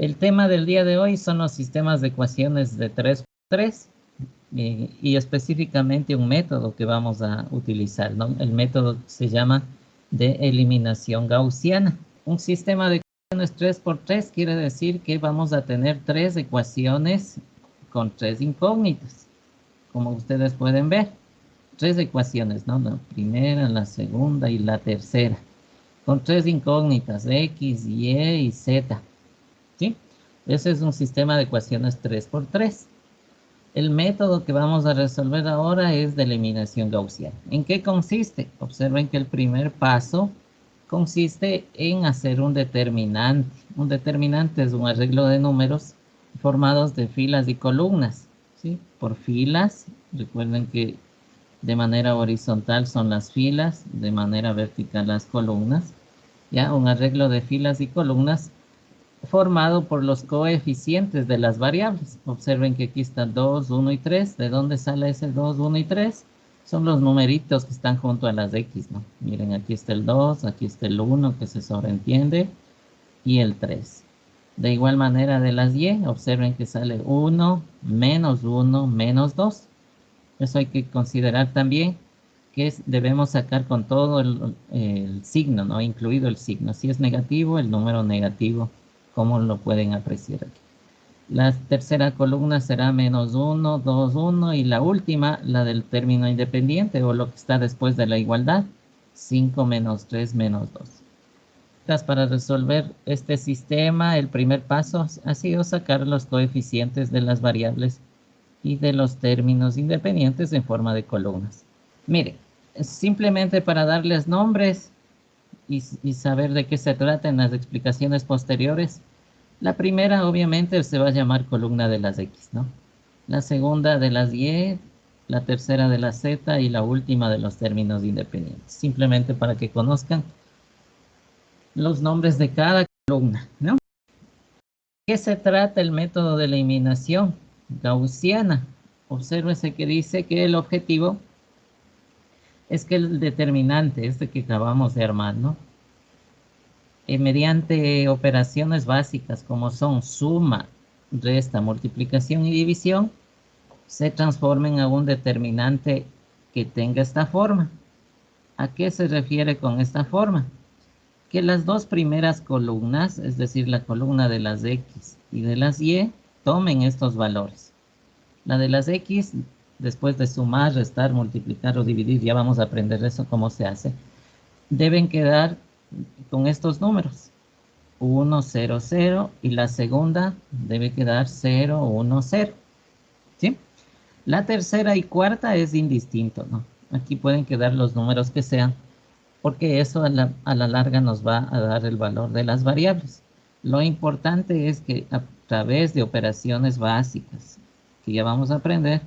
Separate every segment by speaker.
Speaker 1: El tema del día de hoy son los sistemas de ecuaciones de 3×3 y específicamente un método que vamos a utilizar, ¿no? El método se llama de eliminación gaussiana. Un sistema de ecuaciones 3×3 quiere decir que vamos a tener 3 ecuaciones con 3 incógnitas, como ustedes pueden ver. 3 ecuaciones, ¿no? La primera, la segunda y la tercera, con 3 incógnitas, X, Y y Z. ¿Sí? Ese es un sistema de ecuaciones 3×3. El método que vamos a resolver ahora es de eliminación gaussiana. ¿En qué consiste? Observen que el primer paso consiste en hacer un determinante. Un determinante es un arreglo de números formados de filas y columnas, ¿sí? Por filas, recuerden que de manera horizontal son las filas, de manera vertical las columnas. Ya, un arreglo de filas y columnas formado por los coeficientes de las variables. Observen que aquí están 2, 1 y 3. ¿De dónde sale ese 2, 1 y 3? Son los numeritos que están junto a las X, ¿no? Miren, aquí está el 2, aquí está el 1 que se sobreentiende y el 3. De igual manera de las Y, observen que sale 1, menos 1, menos 2. Eso hay que considerar también que debemos sacar con todo el signo, ¿no? Incluido el signo. Si es negativo, el número negativo, como lo pueden apreciar aquí. La tercera columna será menos 1, 2, 1 y la última, la del término independiente o lo que está después de la igualdad, 5 menos 3 menos 2. Para resolver este sistema, el primer paso ha sido sacar los coeficientes de las variables y de los términos independientes en forma de columnas. Miren, simplemente para darles nombres y saber de qué se trata en las explicaciones posteriores, la primera obviamente se va a llamar columna de las X, ¿no? La segunda de las Y, la tercera de la Z y la última de los términos independientes. Simplemente para que conozcan los nombres de cada columna, ¿no? ¿De qué se trata el método de eliminación gaussiana? Obsérvese que dice que el objetivo es que el determinante, este que acabamos de armar, ¿no? Mediante operaciones básicas como son suma, resta, multiplicación y división, se transformen a un determinante que tenga esta forma. ¿A qué se refiere con esta forma? Que las dos primeras columnas, es decir, la columna de las X y de las Y, tomen estos valores. La de las X, después de sumar, restar, multiplicar o dividir, ya vamos a aprender eso cómo se hace, deben quedar con estos números. 1, 0, 0 y la segunda debe quedar 0, 1, 0. ¿Sí? La tercera y cuarta es indistinto, ¿no? Aquí pueden quedar los números que sean, porque eso a la larga nos va a dar el valor de las variables. Lo importante es que a través de operaciones básicas, que ya vamos a aprender,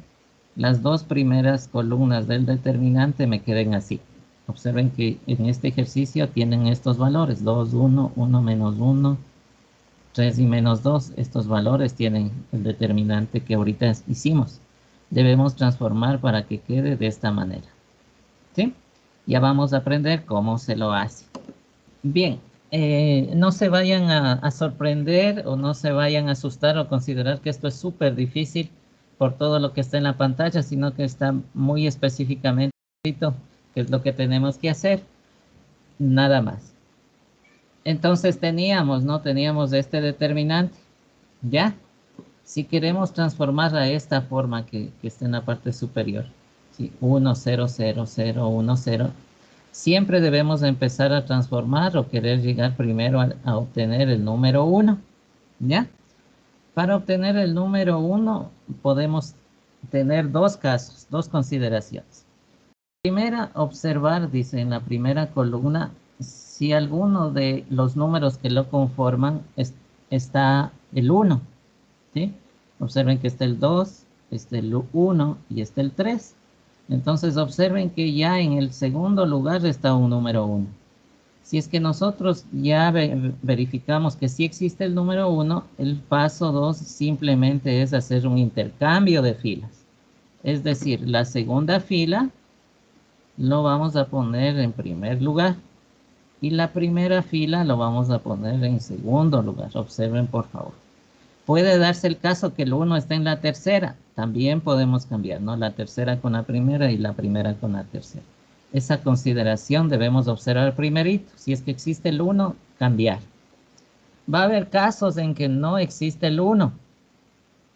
Speaker 1: las dos primeras columnas del determinante me queden así. Observen que en este ejercicio tienen estos valores, 2, 1, 1 menos 1, 3 y menos 2. Estos valores tienen el determinante que ahorita hicimos. Debemos transformar para que quede de esta manera. ¿Sí? Ya vamos a aprender cómo se lo hace. Bien, no se vayan a sorprender o no se vayan a asustar o considerar que esto es súper difícil por todo lo que está en la pantalla, sino que está muy específicamente escrito qué es lo que tenemos que hacer. Nada más. Entonces teníamos este determinante, ¿ya? Si queremos transformar a esta forma que está en la parte superior, ¿sí? 1, 0, 0, 0, 1, 0, siempre debemos empezar a transformar o querer llegar primero a obtener el número 1, ¿ya? Para obtener el número 1 podemos tener dos casos, dos consideraciones. Primera, observar, dice en la primera columna, si alguno de los números que lo conforman está el 1, ¿sí? Observen que está el 2, está el 1 y está el 3. Entonces observen que ya en el segundo lugar está un número 1. Si es que nosotros ya verificamos que sí existe el número 1, el paso 2 simplemente es hacer un intercambio de filas. Es decir, la segunda fila lo vamos a poner en primer lugar y la primera fila lo vamos a poner en segundo lugar. Observen por favor. Puede darse el caso que el 1 esté en la tercera. También podemos cambiar, ¿no? La tercera con la primera y la primera con la tercera. Esa consideración debemos observar primerito. Si es que existe el 1, cambiar. Va a haber casos en que no existe el 1.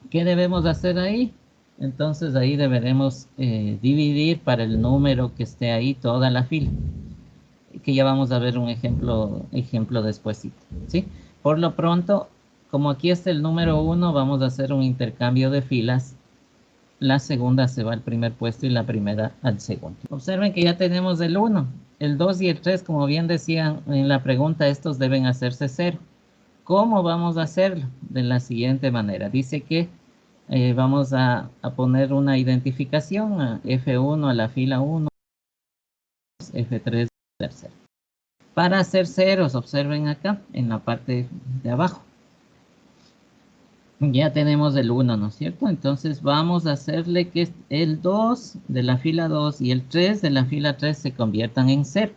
Speaker 1: ¿Qué debemos hacer ahí? Entonces ahí deberemos dividir para el número que esté ahí toda la fila. Que ya vamos a ver un ejemplo despuesito, ¿sí? Por lo pronto, como aquí está el número 1, vamos a hacer un intercambio de filas. La segunda se va al primer puesto y la primera al segundo. Observen que ya tenemos el 1. El 2 y el 3, como bien decían en la pregunta, estos deben hacerse 0. ¿Cómo vamos a hacerlo? De la siguiente manera. Dice que vamos a poner una identificación a F1 a la fila 1, F3 tercero. Para hacer ceros, observen acá en la parte de abajo. Ya tenemos el 1, ¿no es cierto? Entonces vamos a hacerle que el 2 de la fila 2 y el 3 de la fila 3 se conviertan en 0.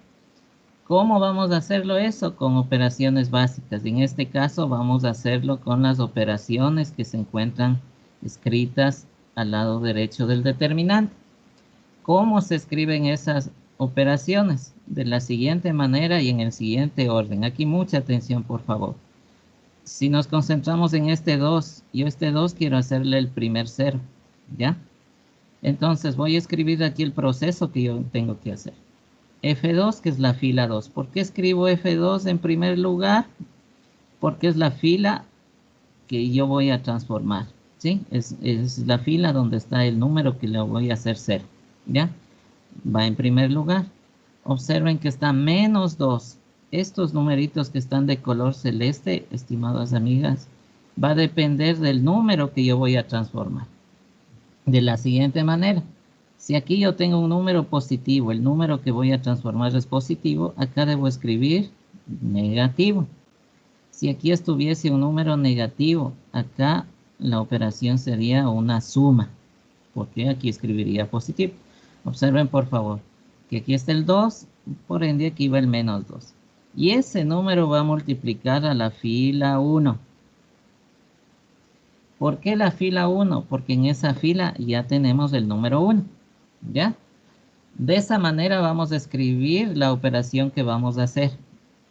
Speaker 1: ¿Cómo vamos a hacerlo eso? Con operaciones básicas. En este caso vamos a hacerlo con las operaciones que se encuentran escritas al lado derecho del determinante. ¿Cómo se escriben esas operaciones? De la siguiente manera y en el siguiente orden. Aquí mucha atención, por favor. Si nos concentramos en este 2, yo este 2 quiero hacerle el primer 0, ¿ya? Entonces voy a escribir aquí el proceso que yo tengo que hacer. F2, que es la fila 2. ¿Por qué escribo F2 en primer lugar? Porque es la fila que yo voy a transformar, ¿sí? Es la fila donde está el número que le voy a hacer 0, ¿ya? Va en primer lugar. Observen que está menos 2. Estos numeritos que están de color celeste, estimadas amigas, va a depender del número que yo voy a transformar. De la siguiente manera. Si aquí yo tengo un número positivo, el número que voy a transformar es positivo, acá debo escribir negativo. Si aquí estuviese un número negativo, acá la operación sería una suma, porque aquí escribiría positivo. Observen por favor que aquí está el 2, por ende aquí va el menos 2. Y ese número va a multiplicar a la fila 1. ¿Por qué la fila 1? Porque en esa fila ya tenemos el número 1, ¿ya? De esa manera vamos a escribir la operación que vamos a hacer.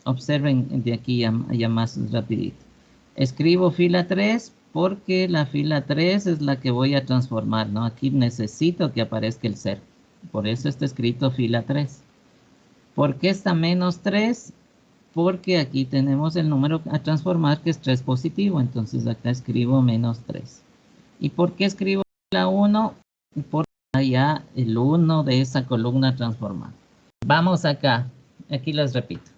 Speaker 1: Observen de aquí ya más rapidito. Escribo fila 3 porque la fila 3 es la que voy a transformar, ¿no? Aquí necesito que aparezca el 0. Por eso está escrito fila 3. ¿Por qué está menos 3? Porque aquí tenemos el número a transformar que es 3 positivo. Entonces acá escribo menos 3. ¿Y por qué escribo la 1? Porque ya el 1 de esa columna transformada. Vamos acá. Aquí les repito.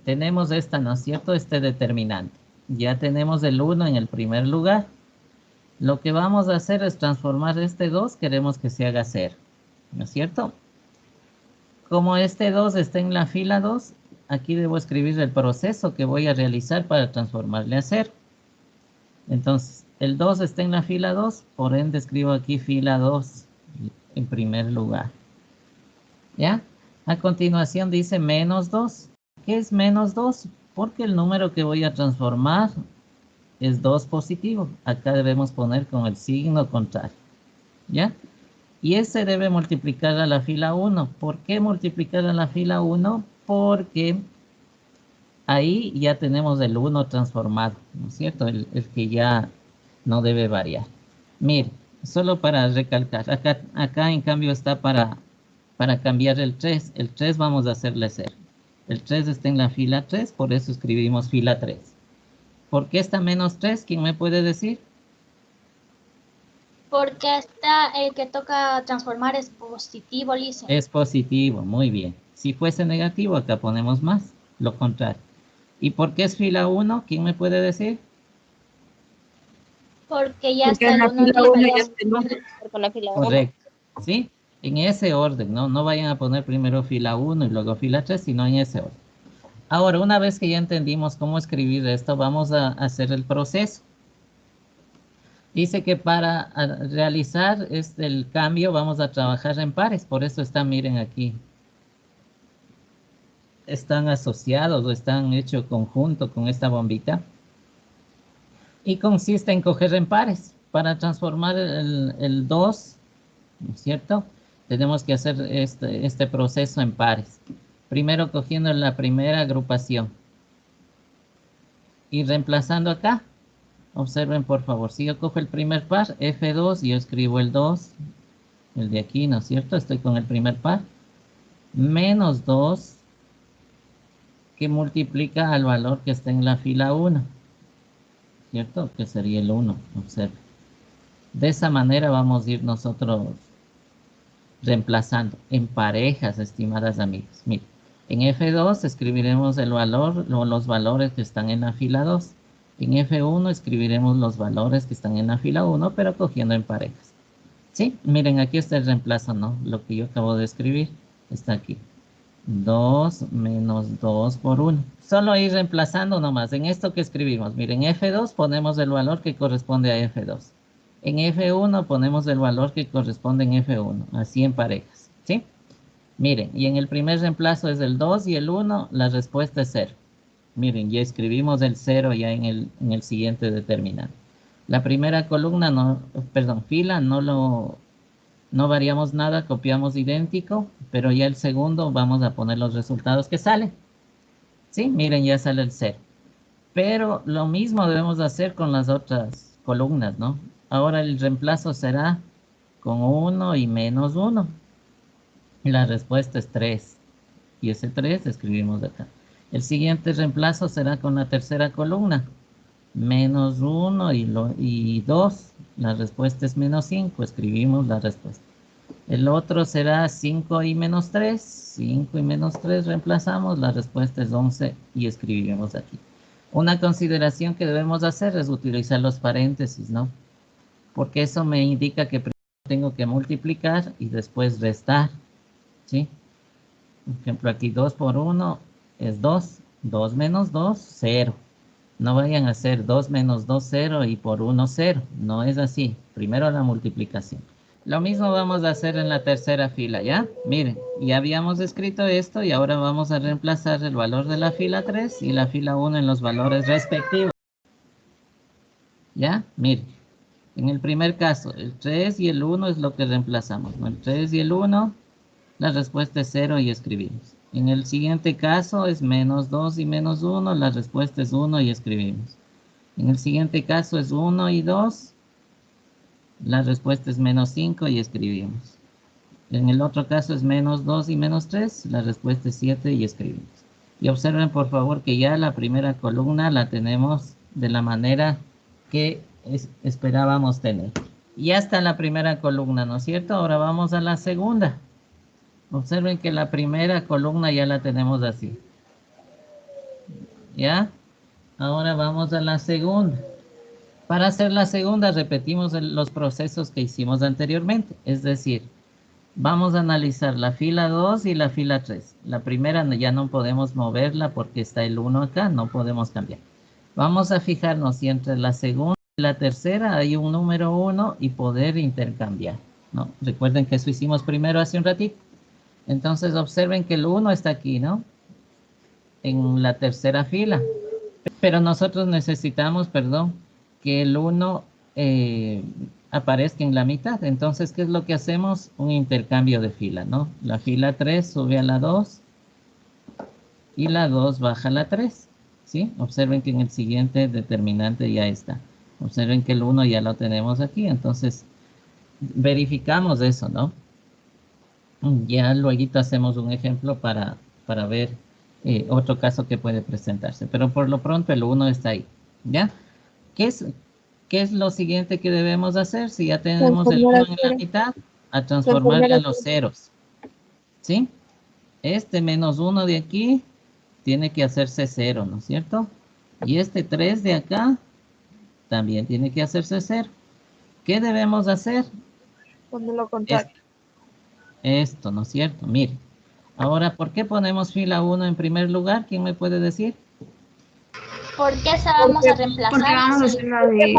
Speaker 1: Tenemos esta, ¿no es cierto? Este determinante. Ya tenemos el 1 en el primer lugar. Lo que vamos a hacer es transformar este 2. Queremos que se haga 0. ¿No es cierto? Como este 2 está en la fila 2, aquí debo escribir el proceso que voy a realizar para transformarle a 0. Entonces, el 2 está en la fila 2, por ende escribo aquí fila 2 en primer lugar. ¿Ya? A continuación dice menos 2. ¿Qué es menos 2? Porque el número que voy a transformar es 2 positivo. Acá debemos poner con el signo contrario. ¿Ya? Y ese debe multiplicar a la fila 1. ¿Por qué multiplicar a la fila 1? Porque ahí ya tenemos el 1 transformado, ¿no es cierto? El que ya no debe variar. Mire, solo para recalcar, acá en cambio está para cambiar el 3. El 3 vamos a hacerle 0. El 3 está en la fila 3, por eso escribimos fila 3. ¿Por qué está menos 3? ¿Quién me puede decir?
Speaker 2: Porque está el que toca transformar es positivo, Lice.
Speaker 1: Es positivo, muy bien. Si fuese negativo, acá ponemos más, lo contrario. ¿Y por qué es fila 1? ¿Quién me puede decir?
Speaker 2: Porque ya está el 1 libre.
Speaker 3: Con la fila 1.
Speaker 1: Correcto. ¿Sí? En ese orden, ¿no? No vayan a poner primero fila 1 y luego fila 3, sino en ese orden. Ahora, una vez que ya entendimos cómo escribir esto, vamos a hacer el proceso. Dice que para realizar el cambio vamos a trabajar en pares, por eso están, miren aquí, están asociados o están hechos conjunto con esta bombita. Y consiste en coger en pares. Para transformar el 2, ¿no es cierto? Tenemos que hacer este proceso en pares. Primero cogiendo la primera agrupación. Y reemplazando acá. Observen por favor, si yo cojo el primer par, F2, yo escribo el 2, el de aquí, ¿no es cierto? Estoy con el primer par. Menos 2, que multiplica al valor que está en la fila 1, ¿cierto? Que sería el 1, observen. De esa manera vamos a ir nosotros reemplazando en parejas, estimadas amigas. Miren, en F2 escribiremos el valor, los valores que están en la fila 2. En F1 escribiremos los valores que están en la fila 1, pero cogiendo en parejas. ¿Sí? Miren, aquí está el reemplazo, ¿no? Lo que yo acabo de escribir está aquí. 2 menos 2 por 1. Solo ir reemplazando nomás. En esto que escribimos, miren, F2 ponemos el valor que corresponde a F2. En F1 ponemos el valor que corresponde en F1, así en parejas, ¿sí? Miren, y en el primer reemplazo es el 2 y el 1, la respuesta es 0. Miren, ya escribimos el 0 ya en el siguiente determinante. La primera columna, fila, no variamos nada, copiamos idéntico, pero ya el segundo vamos a poner los resultados que salen. ¿Sí? Miren, ya sale el 0. Pero lo mismo debemos hacer con las otras columnas, ¿no? Ahora el reemplazo será con 1 y menos 1. La respuesta es 3. Y ese 3 escribimos acá. El siguiente reemplazo será con la tercera columna. Menos 1 y 2. La respuesta es menos 5. Escribimos la respuesta. El otro será 5 y menos 3. 5 y menos 3 reemplazamos. La respuesta es 11 y escribimos aquí. Una consideración que debemos hacer es utilizar los paréntesis, ¿no? Porque eso me indica que primero tengo que multiplicar y después restar, ¿sí? Por ejemplo, aquí 2 por 1 es 2. 2 menos 2, 0. No vayan a hacer 2 menos 2, 0 y por 1, 0. No es así. Primero la multiplicación. Lo mismo vamos a hacer en la tercera fila, ¿ya? Miren, ya habíamos escrito esto y ahora vamos a reemplazar el valor de la fila 3 y la fila 1 en los valores respectivos. ¿Ya? Miren, en el primer caso, el 3 y el 1 es lo que reemplazamos, ¿no? El 3 y el 1, la respuesta es 0 y escribimos. En el siguiente caso es menos 2 y menos 1, la respuesta es 1 y escribimos. En el siguiente caso es 1 y 2, la respuesta es menos 5 y escribimos. En el otro caso es menos 2 y menos 3, la respuesta es 7 y escribimos. Y observen por favor que ya la primera columna la tenemos de la manera que esperábamos tener. Ya está la primera columna, ¿no es cierto? Ahora vamos a la segunda. Observen que la primera columna ya la tenemos así. ¿Ya? Ahora vamos a la segunda. Para hacer la segunda repetimos los procesos que hicimos anteriormente. Es decir, vamos a analizar la fila 2 y la fila 3. La primera ya no podemos moverla porque está el 1 acá, no podemos cambiar. Vamos a fijarnos si entre la segunda y la tercera hay un número 1 y poder intercambiar, ¿no? Recuerden que eso hicimos primero hace un ratito. Entonces observen que el 1 está aquí, ¿no? En la tercera fila. Pero nosotros necesitamos, perdón, que el 1 aparezca en la mitad. Entonces, ¿qué es lo que hacemos? Un intercambio de fila, ¿no? La fila 3 sube a la 2 y la 2 baja a la 3, ¿sí? Observen que en el siguiente determinante ya está. Observen que el 1 ya lo tenemos aquí, entonces verificamos eso, ¿no? Ya luego hacemos un ejemplo para ver otro caso que puede presentarse, pero por lo pronto el 1 está ahí, ¿ya? ¿Qué es lo siguiente que debemos hacer? Si ya tenemos el 1 en la mitad, a transformarle a los ceros, ¿sí? Este menos 1 de aquí tiene que hacerse 0, ¿no es cierto? Y este 3 de acá también tiene que hacerse 0. ¿Qué debemos hacer?
Speaker 3: Ponerlo contrario.
Speaker 1: Esto, ¿no es cierto? Mire. Ahora, ¿por qué ponemos fila 1 en primer lugar? ¿Quién me puede decir?
Speaker 2: Porque esa vamos a reemplazar.
Speaker 3: Porque vamos a hacer la de...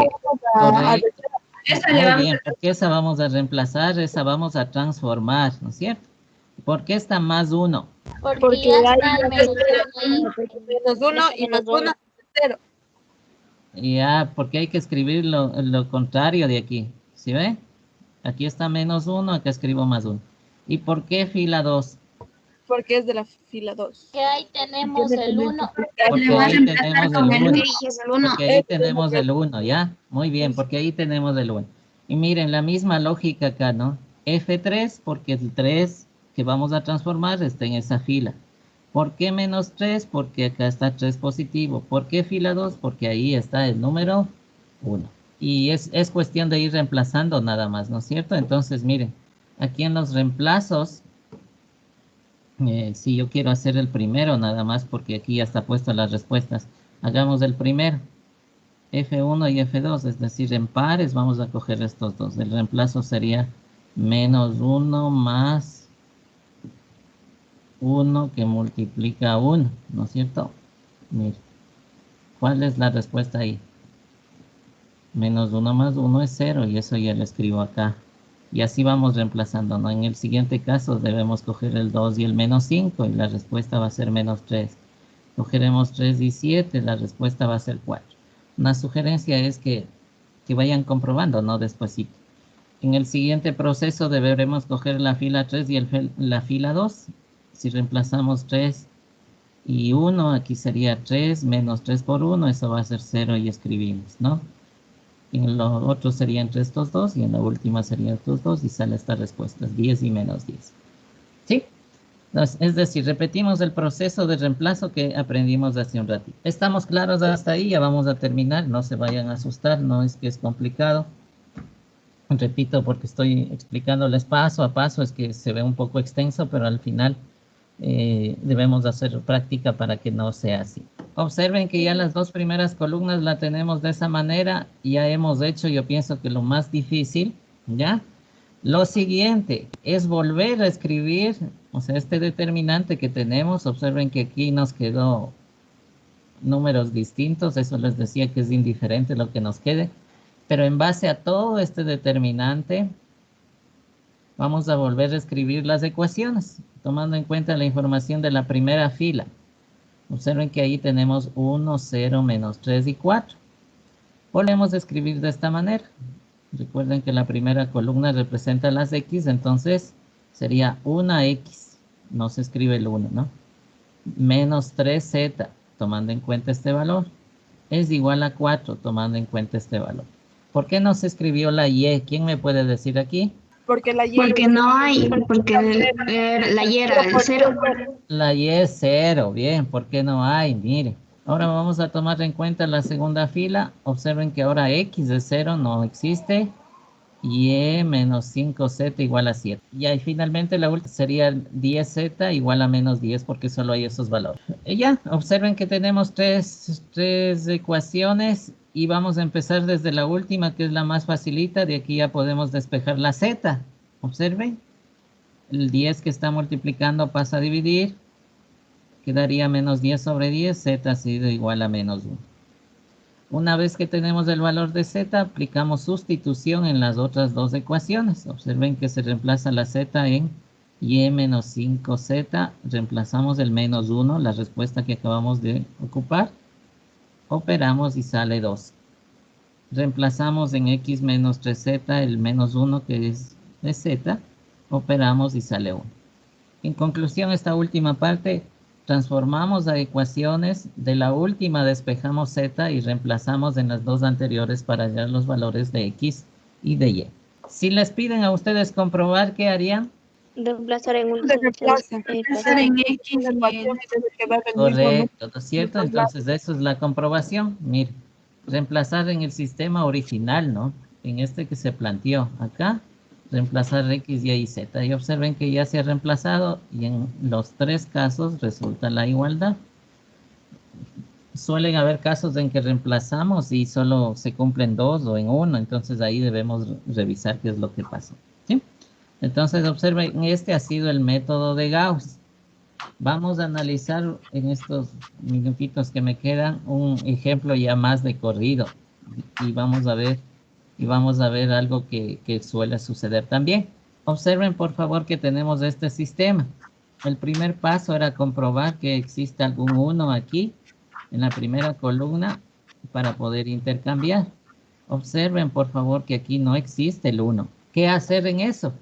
Speaker 1: Correcto.
Speaker 3: Esa
Speaker 1: Muy bien, porque esa vamos a reemplazar, esa vamos a transformar, ¿no es cierto? ¿Por qué está más 1?
Speaker 2: Porque ya está el menos 1
Speaker 3: menos 1 y más 1 es 0.
Speaker 1: Ya, porque hay que escribir lo contrario de aquí. ¿Sí ve? Aquí está menos 1, acá escribo más 1. ¿Y por qué fila 2?
Speaker 3: Porque es de la fila 2.
Speaker 2: Que ahí tenemos el 1.
Speaker 1: Porque ahí tenemos el 1. Porque ahí
Speaker 3: Eso es
Speaker 1: tenemos
Speaker 3: lo que-
Speaker 1: el 1, ¿ya? Muy bien, porque ahí tenemos el 1. Y miren, la misma lógica acá, ¿no? F3, porque el 3 que vamos a transformar está en esa fila. ¿Por qué menos 3? Porque acá está 3 positivo. ¿Por qué fila 2? Porque ahí está el número 1. Y es cuestión de ir reemplazando nada más, ¿no es cierto? Entonces, miren, aquí en los reemplazos, si yo quiero hacer el primero nada más, porque aquí ya está puesto las respuestas, hagamos el primero. F1 y F2, es decir, en pares vamos a coger estos dos. El reemplazo sería menos 1 más 1 que multiplica 1, ¿no es cierto? Mire, ¿cuál es la respuesta ahí? Menos 1 más 1 es 0 y eso ya lo escribo acá. Y así vamos reemplazando, ¿no? En el siguiente caso debemos coger el 2 y el menos 5 y la respuesta va a ser menos 3. Cogeremos 3 y 7, la respuesta va a ser 4. Una sugerencia es que vayan comprobando, ¿no? Despuesito. En el siguiente proceso deberemos coger la fila 3 y la fila 2. Si reemplazamos 3 y 1, aquí sería 3 menos 3 por 1, eso va a ser 0 y escribimos, ¿no? En lo otro sería entre estos dos y en la última serían estos dos y sale esta respuesta, 10 y menos 10. ¿Sí? Entonces, es decir, repetimos el proceso de reemplazo que aprendimos hace un ratito. ¿Estamos claros hasta ahí? Ya vamos a terminar, no se vayan a asustar, no es que es complicado. Repito, porque estoy explicándoles paso a paso, es que se ve un poco extenso, pero al final debemos hacer práctica para que no sea así. Observen que ya las dos primeras columnas la tenemos de esa manera, ya hemos hecho, yo pienso que lo más difícil, ¿ya? Lo siguiente es volver a escribir, o sea, este determinante que tenemos, observen que aquí nos quedó números distintos, eso les decía que es indiferente lo que nos quede, pero en base a todo este determinante, vamos a volver a escribir las ecuaciones, tomando en cuenta la información de la primera fila. Observen que ahí tenemos 1, 0, menos 3 y 4. Volvemos a escribir de esta manera. Recuerden que la primera columna representa las X, entonces sería 1X, no se escribe el 1, ¿no? Menos 3Z, tomando en cuenta este valor, es igual a 4, tomando en cuenta este valor. ¿Por qué no se escribió la Y? ¿Quién me puede decir aquí?
Speaker 3: Porque la Y.
Speaker 4: Porque no hay, porque la Y era el 0.
Speaker 1: La Y es 0, bien, ¿por qué no hay? Mire, ahora vamos a tomar en cuenta la segunda fila. Observen que ahora X de 0 no existe. Y menos 5Z igual a 7. Y ahí finalmente la última sería 10Z igual a menos 10 porque solo hay esos valores. Y ya, observen que tenemos tres ecuaciones y vamos a empezar desde la última que es la más facilita. De aquí ya podemos despejar la Z. Observen. El 10 que está multiplicando pasa a dividir. Quedaría menos 10 sobre 10. Z ha sido igual a menos 1. Una vez que tenemos el valor de Z, aplicamos sustitución en las otras dos ecuaciones. Observen que se reemplaza la Z en Y menos 5Z. Reemplazamos el menos 1, la respuesta que acabamos de ocupar. Operamos y sale 2. Reemplazamos en X menos 3Z el menos 1 que es de Z. Operamos y sale 1. En conclusión, esta última parte transformamos a ecuaciones, de la última despejamos Z y reemplazamos en las dos anteriores para hallar los valores de X y de Y. Si les piden a ustedes comprobar, ¿qué harían?
Speaker 5: Reemplazar en un
Speaker 4: Reemplazar en X
Speaker 1: Correcto, ¿no es cierto? Entonces, eso es la comprobación. Mire, reemplazar en el sistema original, ¿no? En este que se planteó acá, reemplazar X, Y y Z. Y observen que ya se ha reemplazado y en los tres casos resulta la igualdad. Suelen haber casos en que reemplazamos y solo se cumplen dos o en uno, entonces ahí debemos revisar qué es lo que pasó, ¿sí? Entonces observen, este ha sido el método de Gauss. Vamos a analizar en estos minutitos que me quedan un ejemplo ya más de corrido y vamos a ver algo que suele suceder también. Observen por favor que tenemos este sistema. El primer paso era comprobar que existe algún 1 aquí en la primera columna para poder intercambiar. Observen, por favor, que aquí no existe el 1. ¿Qué hacer en eso?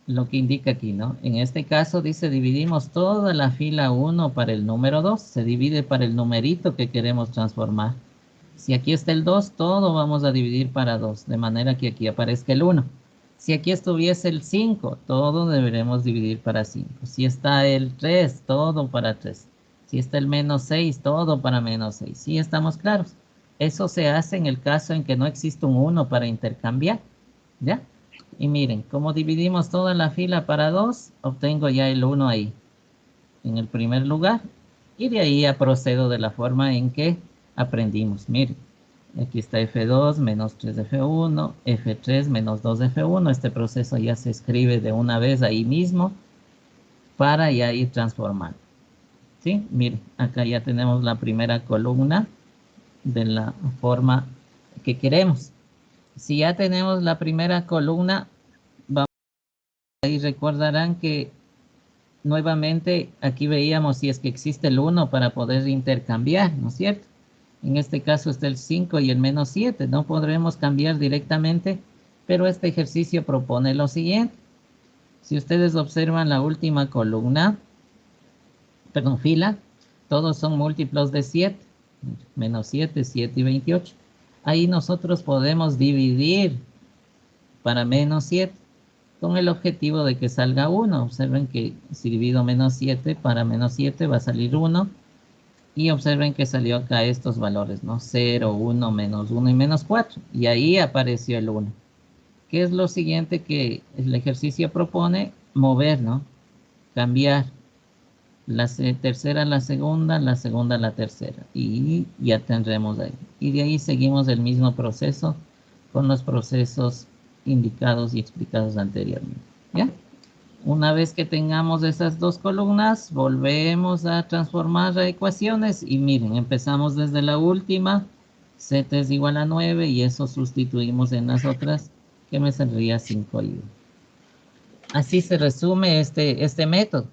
Speaker 1: Lo que indica aquí, ¿no? En este caso dice dividimos toda la fila 1 para el número 2. Se divide para el numerito que queremos transformar. Si aquí está el 2, todo vamos a dividir para 2, de manera que aquí aparezca el 1. Si aquí estuviese el 5, todo deberemos dividir para 5. Si está el 3, todo para 3. Si está el menos 6, todo para menos 6. ¿Sí estamos claros? Eso se hace en el caso en que no existe un 1 para intercambiar. ¿Ya? Y miren, como dividimos toda la fila para 2, obtengo ya el 1 ahí, en el primer lugar. Y de ahí ya procedo de la forma en que aprendimos. Miren, aquí está F2 menos 3F1, F3 menos 2F1. Este proceso ya se escribe de una vez ahí mismo para ya ir transformando. ¿Sí? Miren, acá ya tenemos la primera columna de la forma que queremos. Si ya tenemos la primera columna, vamos ahí recordarán que nuevamente aquí veíamos si es que existe el 1 para poder intercambiar, ¿no es cierto? En este caso está el 5 y el menos 7. No podremos cambiar directamente, pero este ejercicio propone lo siguiente. Si ustedes observan la última columna, perdón, fila, todos son múltiplos de 7. Menos 7, 7 y 28. Ahí nosotros podemos dividir para menos 7 con el objetivo de que salga 1. Observen que si divido menos 7 para menos 7 va a salir 1. Y observen que salió acá estos valores, ¿no? 0, 1, menos 1 y menos 4. Y ahí apareció el 1. ¿Qué es lo siguiente que el ejercicio propone? Mover, ¿no? Cambiar. La tercera a la segunda a la tercera. Y ya tendremos ahí. Y de ahí seguimos el mismo proceso con los procesos indicados y explicados anteriormente. ¿Ya? Una vez que tengamos esas dos columnas, volvemos a transformar a ecuaciones. Y miren, empezamos desde la última. Z es igual a 9 y eso sustituimos en las otras, que me saldría 5 y 1. Así se resume este método.